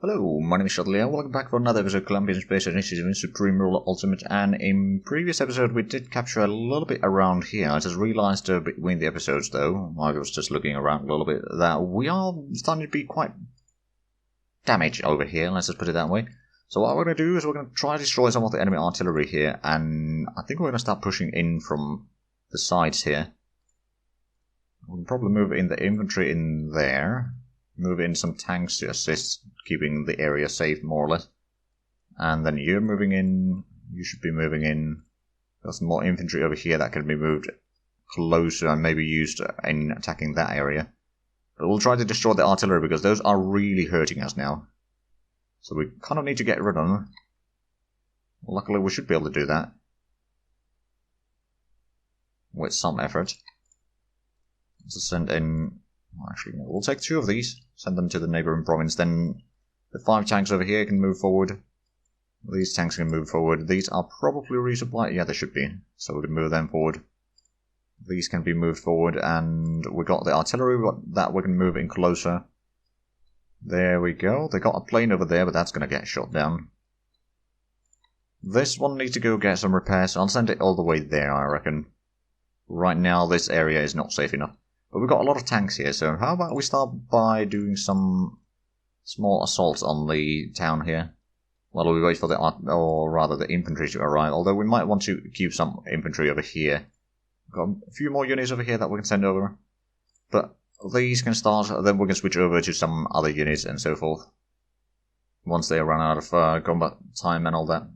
Hello, my name is Shuttley and welcome back for another episode of Columbian Space Initiative Supreme Ruler Ultimate. And in previous episode we did capture a little bit around here. I just realised between the episodes though, while I was just looking around a little bit, that we are starting to be quite damaged over here, let's just put it that way. So what we're going to do is we're going to try to destroy some of the enemy artillery here, and I think we're going to start pushing in from the sides here. We'll probably move in the infantry in there. Move in some tanks to assist keeping the area safe, more or less. And then you're moving in. You should be moving in. Got some more infantry over here that can be moved closer and maybe used in attacking that area. But we'll try to destroy the artillery because those are really hurting us now. So we kind of need to get rid of them. Luckily we should be able to do that. With some effort. Let's send in... Actually, we'll take 2 of these, send them to the neighbouring province, then the 5 tanks over here can move forward. These tanks can move forward. These are probably resupplied. Yeah, they should be. So we can move them forward. These can be moved forward, and we got the artillery that we can move in closer. There we go. They got a plane over there, but that's going to get shot down. This one needs to go get some repairs. I'll send it all the way there, I reckon. Right now, this area is not safe enough. But we've got a lot of tanks here, so how about we start by doing some small assaults on the town here, while we wait for the infantry to arrive, although we might want to keep some infantry over here. We've got a few more units over here that we can send over, but these can start, then we can switch over to some other units and so forth, once they run out of combat time and all that.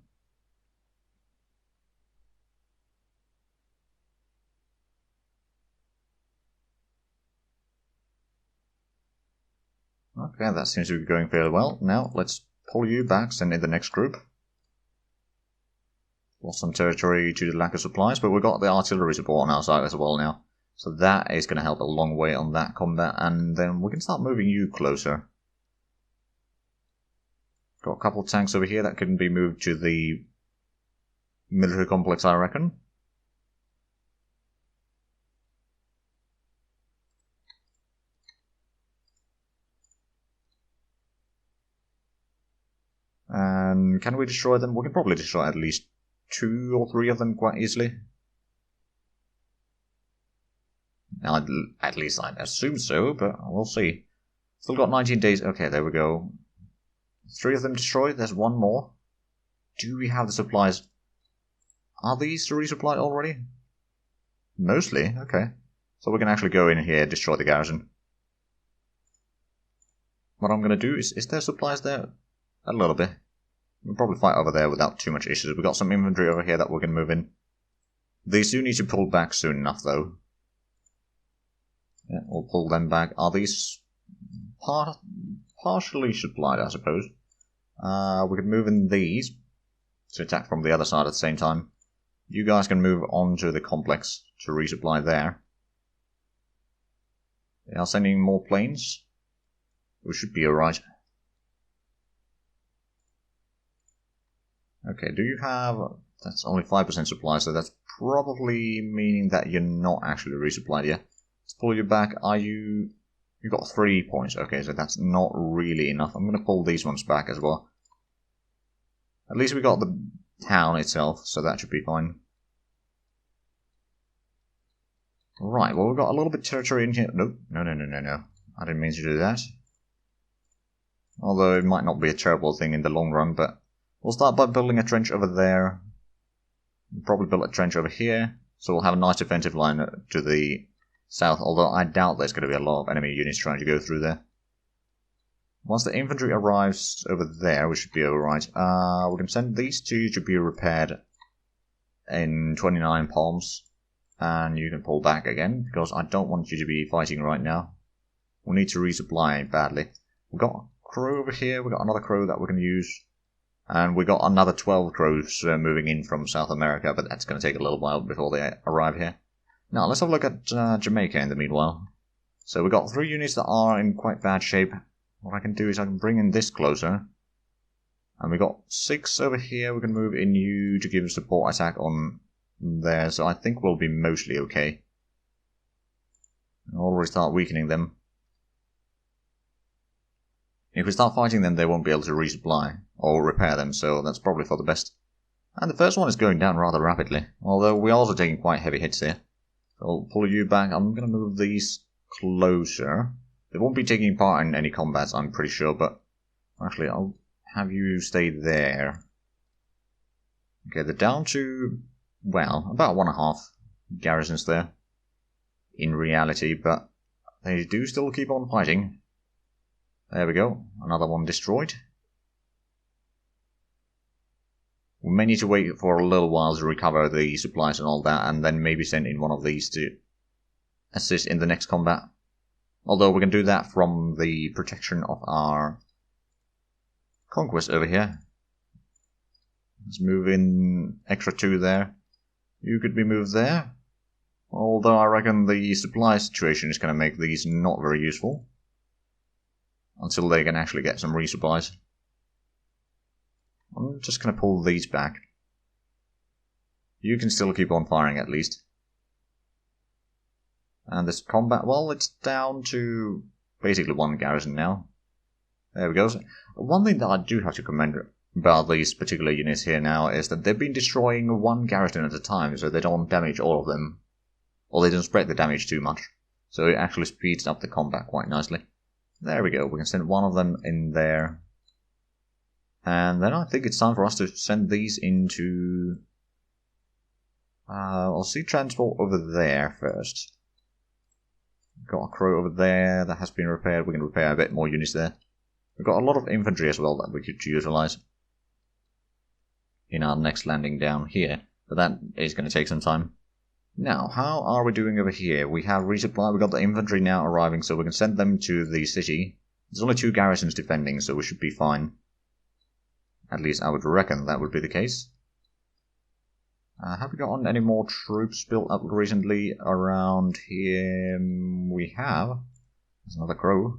Okay, that seems to be going fairly well. Now, let's pull you back, send in the next group. Lost some territory due to lack of supplies, but we've got the artillery support on our side as well now. So that is going to help a long way on that combat, and then we can start moving you closer. Got a couple of tanks over here that can be moved to the military complex, I reckon. And can we destroy them? We can probably destroy at least 2 or 3 of them quite easily. Now, at least I assume so, but we'll see. Still got 19 days. Okay, there we go. 3 of them destroyed. There's 1 more. Do we have the supplies? Are these resupplied already? Mostly. Okay. So we can actually go in here and destroy the garrison. What I'm going to do is there supplies there? A little bit. We'll probably fight over there without too much issues. We've got some infantry over here that we can move in. These do need to pull back soon enough, though. Yeah, we'll pull them back. Are these partially supplied, I suppose? We could move in these to attack from the other side at the same time. You guys can move on to the complex to resupply there. They are sending more planes. We should be alright. Okay, do you have... That's only 5% supply, so that's probably meaning that you're not actually resupplied yet. Let's pull you back. Are you... You've got 3 points. Okay, so that's not really enough. I'm going to pull these ones back as well. At least we got the town itself, so that should be fine. Right, well we've got a little bit of territory in here. Nope, no. I didn't mean to do that. Although it might not be a terrible thing in the long run, but... We'll start by building a trench over there. We'll probably build a trench over here. So we'll have a nice defensive line to the south, although I doubt there's going to be a lot of enemy units trying to go through there. Once the infantry arrives over there, we should be alright. We can send these 2 to be repaired in 29 palms. And you can pull back again, because I don't want you to be fighting right now. We need to resupply badly. We've got a crow over here, we've got another crow that we can use. And we got another 12 crows moving in from South America, but that's going to take a little while before they arrive here. Now, let's have a look at Jamaica in the meanwhile. So we've got 3 units that are in quite bad shape. What I can do is I can bring in this closer. And we got 6 over here. We can move in you to give a support attack on there, so I think we'll be mostly okay. I'll already start weakening them. If we start fighting them, they won't be able to resupply or repair them, so that's probably for the best. And the first one is going down rather rapidly, although we're also taking quite heavy hits here. So I'll pull you back. I'm going to move these closer. They won't be taking part in any combats, I'm pretty sure, but actually I'll have you stay there. Okay, they're down to, well, about 1.5 garrisons there, in reality, but they do still keep on fighting. There we go, another one destroyed. We may need to wait for a little while to recover the supplies and all that, and then maybe send in one of these to assist in the next combat. Although we can do that from the protection of our conquest over here. Let's move in extra 2 there. You could be moved there. Although I reckon the supply situation is going to make these not very useful. Until they can actually get some resupplies. I'm just going to pull these back. You can still keep on firing at least. And this combat, well, it's down to basically 1 garrison now. There we go. So one thing that I do have to commend about these particular units here now is that they've been destroying 1 garrison at a time, so they don't damage all of them. Or they don't spread the damage too much. So it actually speeds up the combat quite nicely. There we go, we can send one of them in there. And then I think it's time for us to send these into... I'll see transport over there first. Got a crow over there that has been repaired. We can repair a bit more units there. We've got a lot of infantry as well that we could utilize in our next landing down here. But that is going to take some time. Now, how are we doing over here? We have resupply, we've got the infantry now arriving, so we can send them to the city. There's only 2 garrisons defending, so we should be fine. At least I would reckon that would be the case. Have we gotten any more troops built up recently around here? We have. There's another crow.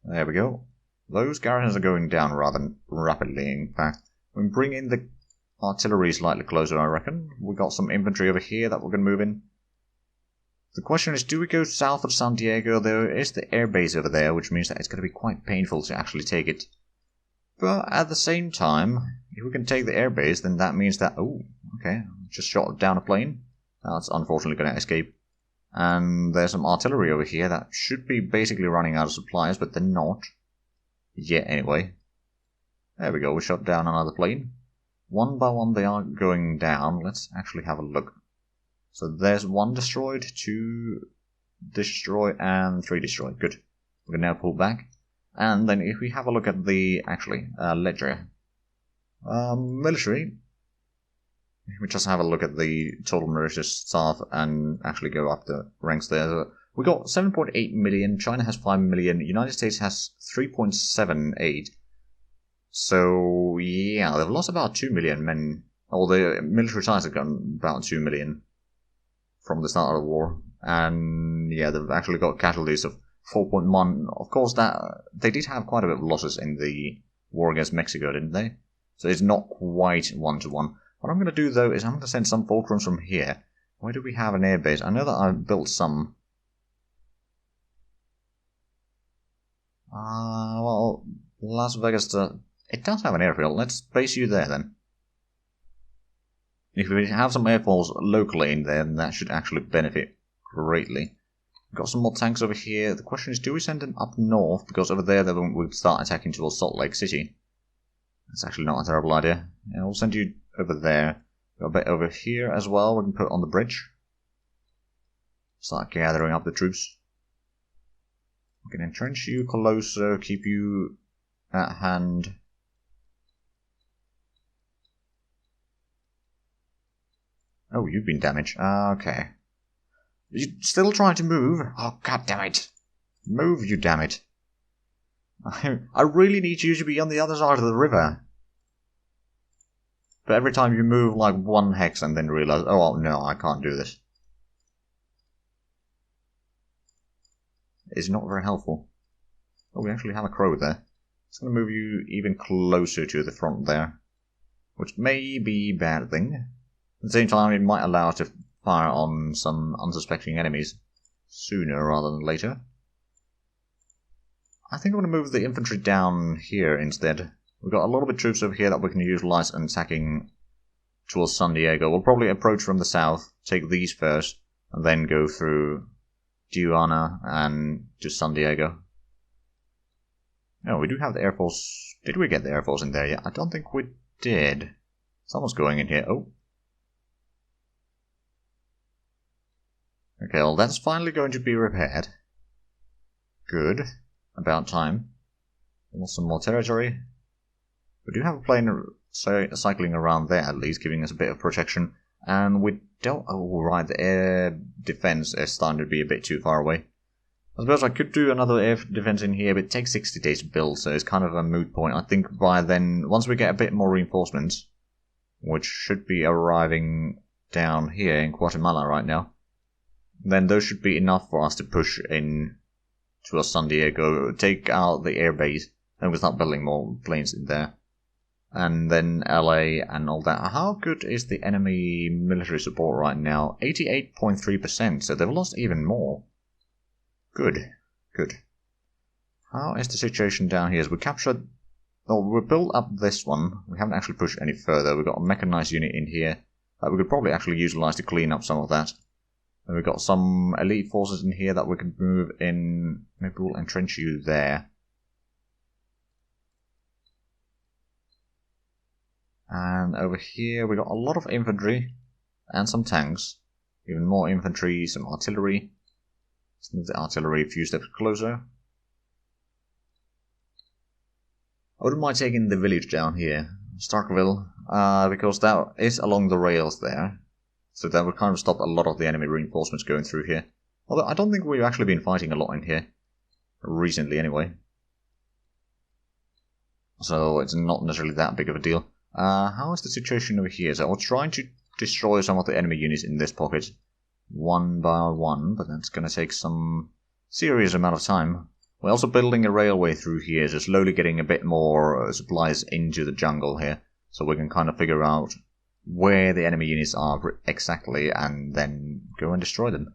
There we go. Those garrisons are going down rather rapidly, in fact. We can bring in the artillery slightly closer, I reckon. We got some infantry over here that we're going to move in. The question is, do we go south of San Diego? There is the airbase over there, which means that it's going to be quite painful to actually take it. But at the same time, if we can take the airbase, then that means that... Oh, okay, just shot down a plane. That's unfortunately going to escape. And there's some artillery over here that should be basically running out of supplies, but they're not. Yet anyway. There we go, we shot down another plane. One by one they are going down. Let's actually have a look. So there's 1 destroyed, 2 destroyed, and 3 destroyed. Good. We can now pull back. And then if we have a look at the, ledger. Military. We just have a look at the total militia staff and actually go up the ranks there. So we got 7.8 million, China has 5 million, United States has 3.78. So, yeah, they've lost about 2 million men. Or the military size have gone about 2 million from the start of the war. And, yeah, they've actually got casualties of 4.1. Of course, that they did have quite a bit of losses in the war against Mexico, didn't they? So it's not quite 1-to-1. What I'm going to do, though, is I'm going to send some fulcrums from here. Where do we have an airbase? I know that I've built some. Well, Las Vegas... it does have an airfield. Let's base you there, then. If we have some airfields locally in there, then that should actually benefit greatly. We've got some more tanks over here. The question is, do we send them up north? Because over there, then we'll start attacking towards Salt Lake City. That's actually not a terrible idea. Yeah, we'll send you over there. Got a bit over here as well. We can put on the bridge. Start gathering up the troops. We can entrench you closer, keep you at hand. Oh, you've been damaged. Okay. You're still trying to move? Oh, god damn it. Move, you damn it. I really need you to be on the other side of the river. But every time you move like 1 hex and then realize, oh no, I can't do this. It's not very helpful. Oh, we actually have a crow there. It's going to move you even closer to the front there. Which may be a bad thing. At the same time, it might allow us to fire on some unsuspecting enemies. sooner rather than later. I think I'm going to move the infantry down here instead. We've got a lot of troops over here that we can utilize in attacking towards San Diego. We'll probably approach from the south, take these first, and then go through Tijuana and to San Diego. Oh, we do have the Air Force. Did we get the Air Force in there yet? I don't think we did. Someone's going in here. Oh. Okay, well that's finally going to be repaired. Good. About time. Want some more territory. We do have a plane cycling around there at least, giving us a bit of protection. And we don't... Oh, right, the air defense is starting to be a bit too far away. I suppose I could do another air defense in here, but it takes 60 days to build, so it's kind of a moot point. I think by then, once we get a bit more reinforcements, which should be arriving down here in Guatemala right now, then those should be enough for us to push in to San Diego, take out the air base, and we'll start building more planes in there. And then LA and all that. How good is the enemy military support right now? 88.3%, so they've lost even more. Good, good. How is the situation down here? As we captured... Oh, we built up this one. We haven't actually pushed any further. We've got a mechanized unit in here that we could probably actually utilize to clean up some of that. And we've got some elite forces in here that we can move in. Maybe we'll entrench you there. And over here we got a lot of infantry and some tanks. Even more infantry, some artillery. Let's move the artillery a few steps closer. I wouldn't mind taking the village down here, Starkville, because that is along the rails there. So that would kind of stop a lot of the enemy reinforcements going through here. Although I don't think we've actually been fighting a lot in here. Recently, anyway. So it's not necessarily that big of a deal. How is the situation over here? So I was trying to destroy some of the enemy units in this pocket. One by one, but that's going to take some serious amount of time. We're also building a railway through here, so slowly getting a bit more supplies into the jungle here. So we can kind of figure out where the enemy units are exactly, and then go and destroy them.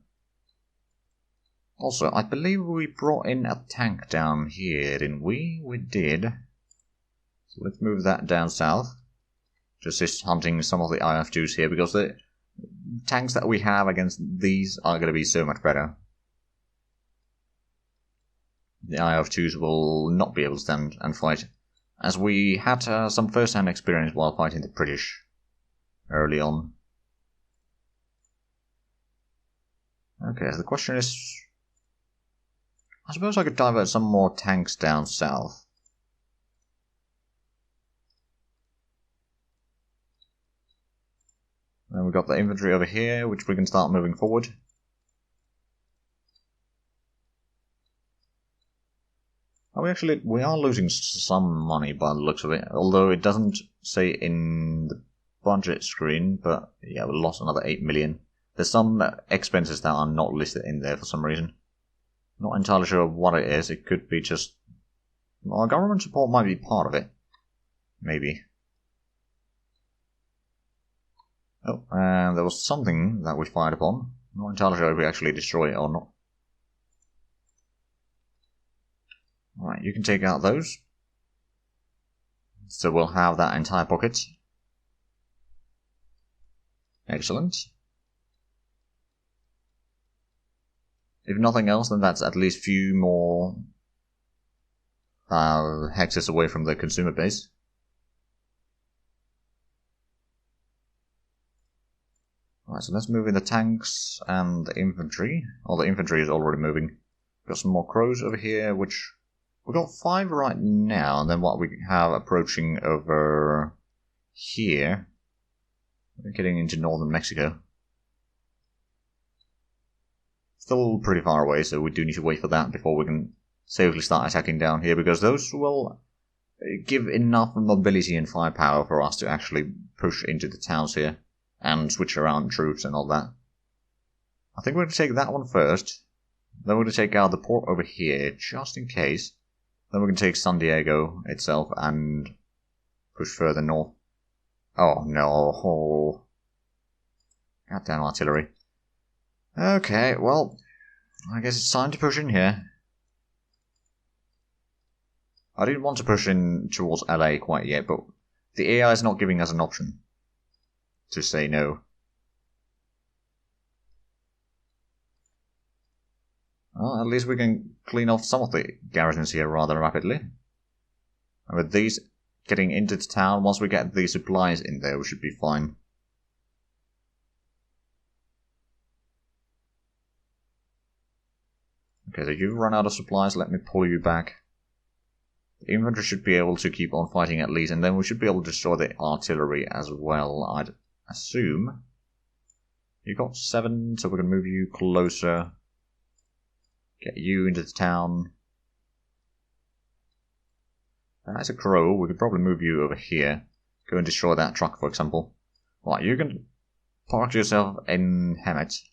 Also, I believe we brought in a tank down here, didn't we? We did. So let's move that down south. To assist hunting some of the IF-2s here, because the tanks that we have against these are going to be so much better. The IF-2s will not be able to stand and fight, as we had some first-hand experience while fighting the British early on. Okay, so the question is... I suppose I could divert some more tanks down south. Then we've got the infantry over here, which we can start moving forward. We are losing some money by the looks of it, although it doesn't say in the budget screen, but yeah, we lost another 8 million. There's some expenses that are not listed in there for some reason. Not entirely sure what it is. It could be just... Well, government support might be part of it. Maybe. Oh, and there was something that we fired upon. Not entirely sure if we actually destroyed it or not. Right, you can take out those. So we'll have that entire pocket. Excellent. If nothing else, then that's at least a few more hexes away from the consumer base. Right, so let's move in the tanks and the infantry. Oh, the infantry is already moving. Got some more crows over here, which... We've got 5 right now, and then what we have approaching over here. We're getting into northern Mexico. Still pretty far away, so we do need to wait for that before we can safely start attacking down here, because those will give enough mobility and firepower for us to actually push into the towns here and switch around troops and all that. I think we're going to take that one first. Then we're going to take out the port over here, just in case. Then we're going to take San Diego itself and push further north. Oh no. Goddamn artillery. Okay, well, I guess it's time to push in here. I didn't want to push in towards LA quite yet, but the AI is not giving us an option to say no. Well, at least we can clean off some of the garrisons here rather rapidly. And with these getting into the town, once we get the supplies in there, we should be fine. Okay, so you've run out of supplies, let me pull you back. The infantry should be able to keep on fighting at least, and then we should be able to destroy the artillery as well, I'd assume. You got 7, so we can move you closer. Get you into the town. That's a crow, we could probably move you over here. Go and destroy that truck, for example. Right, you can park yourself in Hemet.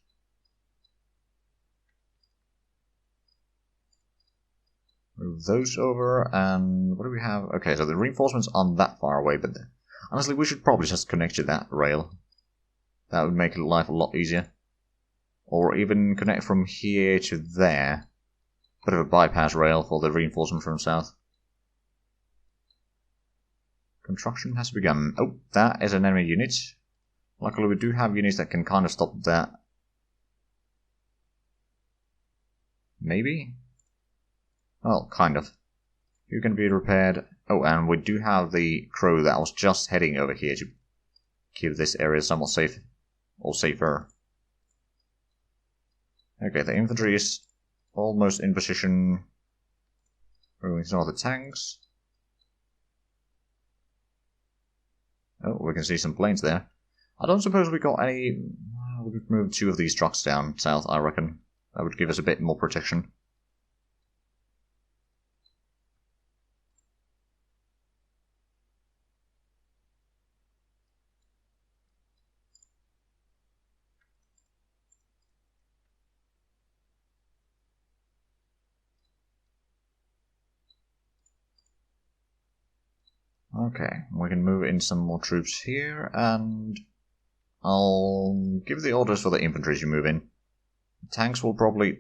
Move those over, and what do we have? Okay, so the reinforcements aren't that far away, but honestly, we should probably just connect to that rail. That would make life a lot easier. Or even connect from here to there. Bit of a bypass rail for the reinforcement from south. Construction has begun. Oh, that is an enemy unit. Luckily, we do have units that can kind of stop that. Maybe? Well, kind of. You can be repaired. Oh, and we do have the crow that was just heading over here to keep this area somewhat safe. Or safer. Okay, the infantry is almost in position. Moving some of the tanks. Oh, we can see some planes there. I don't suppose we got any... We could move 2 of these trucks down south, I reckon. That would give us a bit more protection. Okay, we can move in some more troops here, and I'll give the orders for the infantry to move in. The tanks will probably...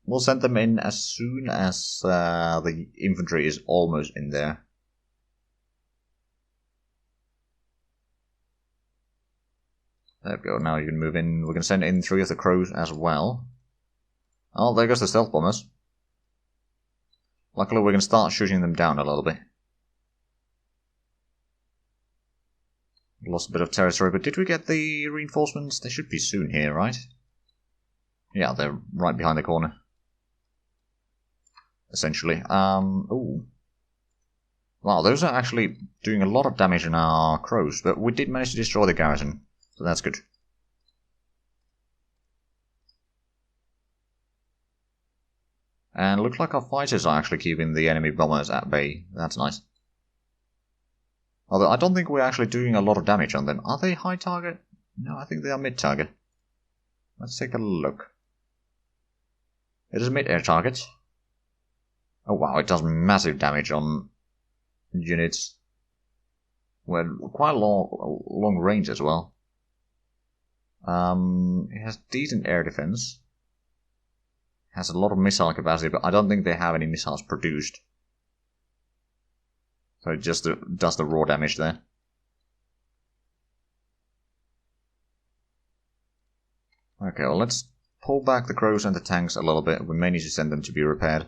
We'll send them in as soon as the infantry is almost in there. There we go, now you can move in. We can send in 3 of the crows as well. Oh, there goes the stealth bombers. Luckily we can start shooting them down a little bit. Lost a bit of territory, but did we get the reinforcements? They should be soon here, right? Yeah, they're right behind the corner. Essentially. Ooh. Wow, those are actually doing a lot of damage on our crows, but we did manage to destroy the garrison, so that's good. And it looks like our fighters are actually keeping the enemy bombers at bay. That's nice. Although I don't think we're actually doing a lot of damage on them. Are they high target? No, I think they are mid target. Let's take a look. It is mid-air target. Oh wow, it does massive damage on units. Well, quite long range as well. It has decent air defense. Has a lot of missile capacity, but I don't think they have any missiles produced. So it just does the raw damage there. Okay, well let's pull back the crows and the tanks a little bit. We may need to send them to be repaired.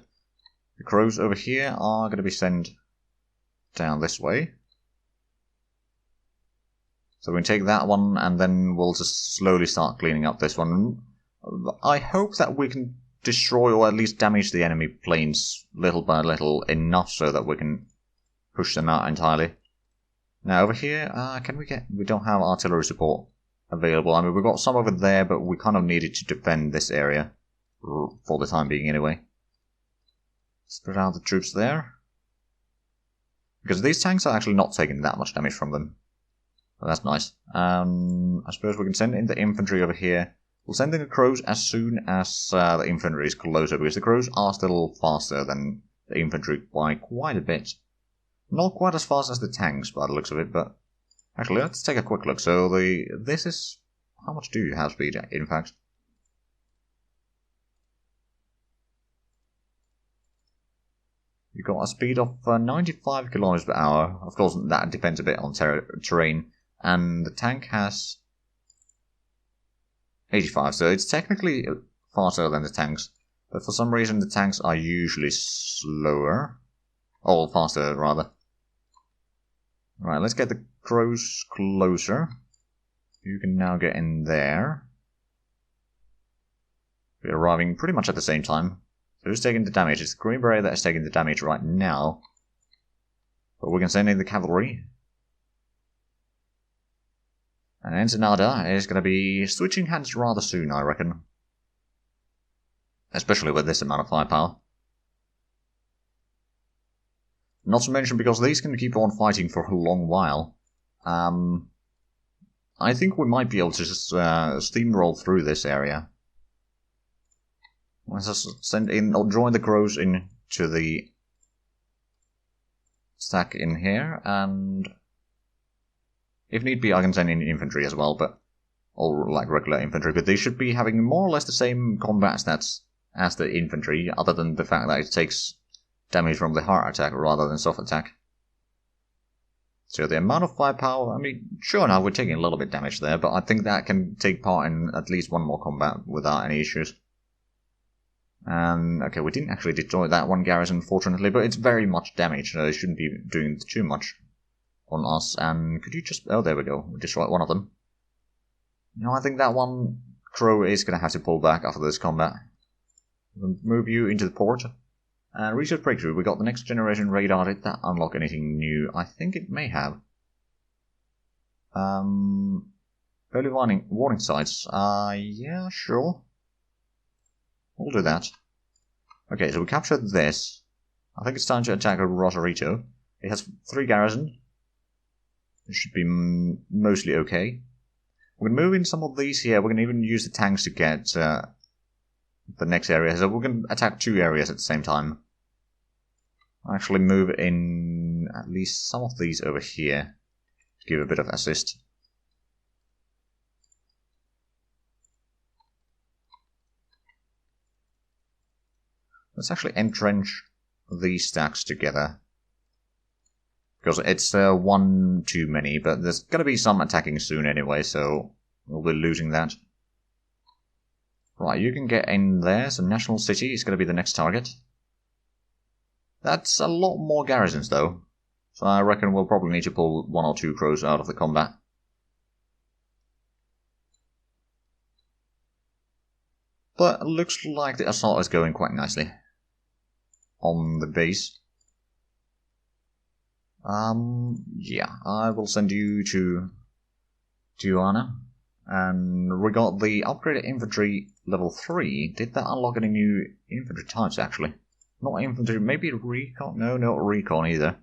The crows over here are going to be sent down this way. So we can take that one and then we'll just slowly start cleaning up this one. I hope that we can destroy or at least damage the enemy planes little by little enough so that we can push them out entirely. Now over here, can we get... We don't have artillery support available. I mean, we've got some over there, but we kind of needed to defend this area for the time being anyway. Spread out the troops there. Because these tanks are actually not taking that much damage from them. So that's nice. I suppose we can send in the infantry over here. We'll send in the crows as soon as the infantry is closer, because the crows are still faster than the infantry by quite a bit. Not quite as fast as the tanks by the looks of it, but... Actually, let's take a quick look. So this is... How much do you have speed, in fact? You got a speed of 95 kilometers per hour. Of course, that depends a bit on terrain. And the tank has 85, so it's technically faster than the tanks. But for some reason, the tanks are usually slower. Or faster, rather. Right, let's get the crows closer. You can now get in there. We're arriving pretty much at the same time. So who's taking the damage? It's the Green Beret that is taking the damage right now. But we can send in the cavalry. And Ensenada is going to be switching hands rather soon, I reckon. Especially with this amount of firepower. Not to mention because these can keep on fighting for a long while. I think we might be able to just steamroll through this area. Let's just send in, or join the crows into the stack in here, and if need be I can send in infantry as well, but or like regular infantry, but they should be having more or less the same combat stats as the infantry, other than the fact that it takes damage from the heart attack rather than soft attack. So the amount of firepower, I mean, sure enough, we're taking a little bit damage there, but I think that can take part in at least one more combat without any issues. And, okay, we didn't actually destroy that one garrison, fortunately, but it's very much damage, so it shouldn't be doing too much on us. And could you just... oh, there we go. We destroyed one of them. No, I think that one crow is going to have to pull back after this combat. We'll move you into the port. And research breakthrough. We got the next generation radar. Did that unlock anything new? I think it may have. Early warning sights. Yeah, sure. We'll do that. Okay, so we captured this. I think it's time to attack Rosarito. It has 3 garrison. It should be mostly okay. We're going to move in some of these here. We're going to even use the tanks to get the next area. So we're going to attack 2 areas at the same time. I'll actually move in at least some of these over here to give a bit of assist. Let's actually entrench these stacks together. Because it's one too many, but there's going to be some attacking soon anyway, so we'll be losing that. Right, you can get in there, so National City is going to be the next target. That's a lot more garrisons though, so I reckon we'll probably need to pull 1 or 2 crows out of the combat. But it looks like the assault is going quite nicely on the base. Yeah, I will send you to Tijuana. And we got the upgraded infantry level 3. Did that unlock any new infantry types actually? Not infantry, maybe recon? No, not recon either.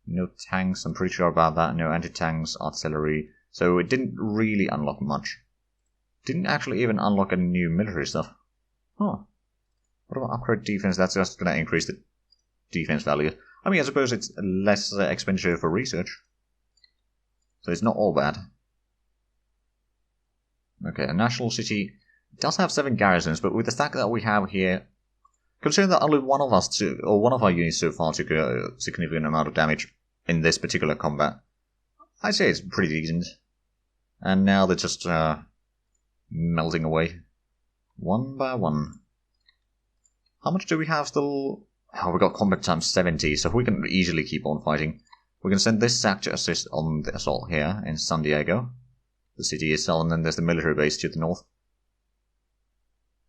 No tanks, I'm pretty sure about that. No anti-tanks, artillery. So it didn't really unlock much. Didn't actually even unlock any new military stuff. Huh. What about upgrade defense? That's just going to increase the defense value. I mean, I suppose it's less expenditure for research. So it's not all bad. Okay, a national city does have 7 garrisons, but with the stack that we have here, considering that only one of us, or one of our units so far took a significant amount of damage in this particular combat, I'd say it's pretty decent. And now they're just melting away, one by one. How much do we have still? Oh, we got combat times 70, so we can easily keep on fighting. We can send this sack to assist on the assault here in San Diego. The city itself, and then there's the military base to the north.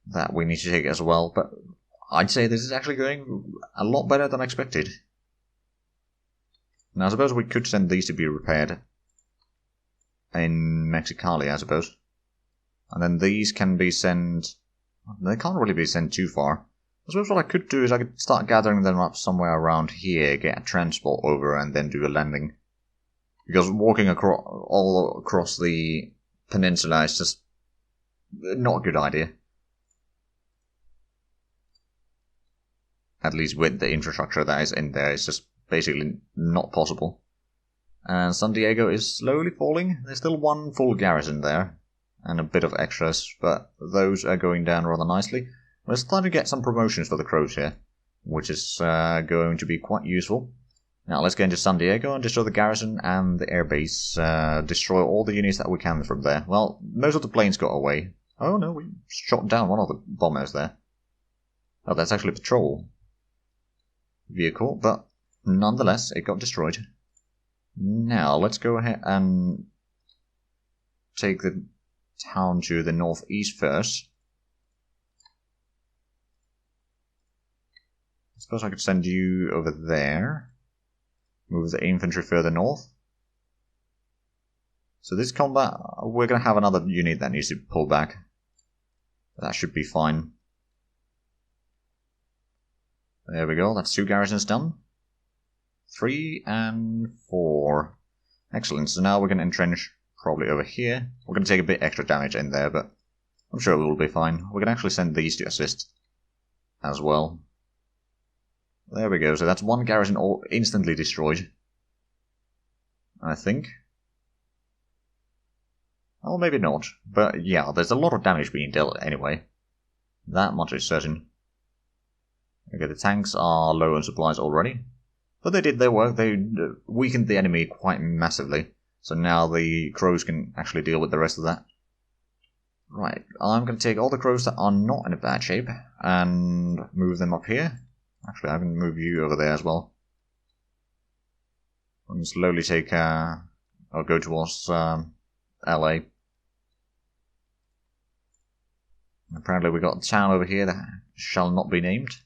That we need to take as well, but I'd say this is actually going a lot better than expected. Now I suppose we could send these to be repaired in Mexicali, I suppose. And then these can be sent... they can't really be sent too far. I suppose what I could do is I could start gathering them up somewhere around here, get a transport over, and then do a landing. Because walking all across the peninsula is just not a good idea. At least with the infrastructure that is in there, it's just basically not possible. And San Diego is slowly falling. There's still 1 full garrison there, and a bit of extras, but those are going down rather nicely. We're starting to get some promotions for the crows here. which is going to be quite useful. Now let's get into San Diego and destroy the garrison and the airbase. Destroy all the units that we can from there. Well, most of the planes got away. Oh no, we shot down one of the bombers there. Oh, that's actually a patrol vehicle, but nonetheless, it got destroyed. Now, let's go ahead and take the town to the northeast first. I suppose I could send you over there. Move the infantry further north. So this combat, we're going to have another unit that needs to pull back. That should be fine. There we go, that's 2 garrisons done. 3 and 4. Excellent, so now we're going to entrench probably over here. We're going to take a bit extra damage in there, but I'm sure we will be fine. We can actually send these to assist as well. There we go, so that's 1 garrison all instantly destroyed. I think. Well, maybe not. But yeah, there's a lot of damage being dealt anyway. That much is certain. Okay, the tanks are low on supplies already. But they did their work, they weakened the enemy quite massively. So now the crows can actually deal with the rest of that. Right, I'm going to take all the crows that are not in a bad shape and move them up here. Actually, I can move you over there as well. And slowly take, I'll go towards LA. Apparently we got a town over here that shall not be named.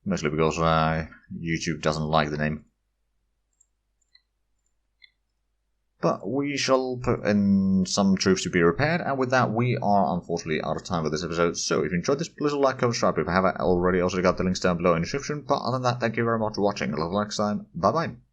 Mostly because YouTube doesn't like the name. But we shall put in some troops to be repaired, and with that we are unfortunately out of time with this episode. So if you enjoyed this, please like, comment, subscribe if you haven't already. Also got the links down below in the description. But other than that, thank you very much for watching. Until next time, bye bye.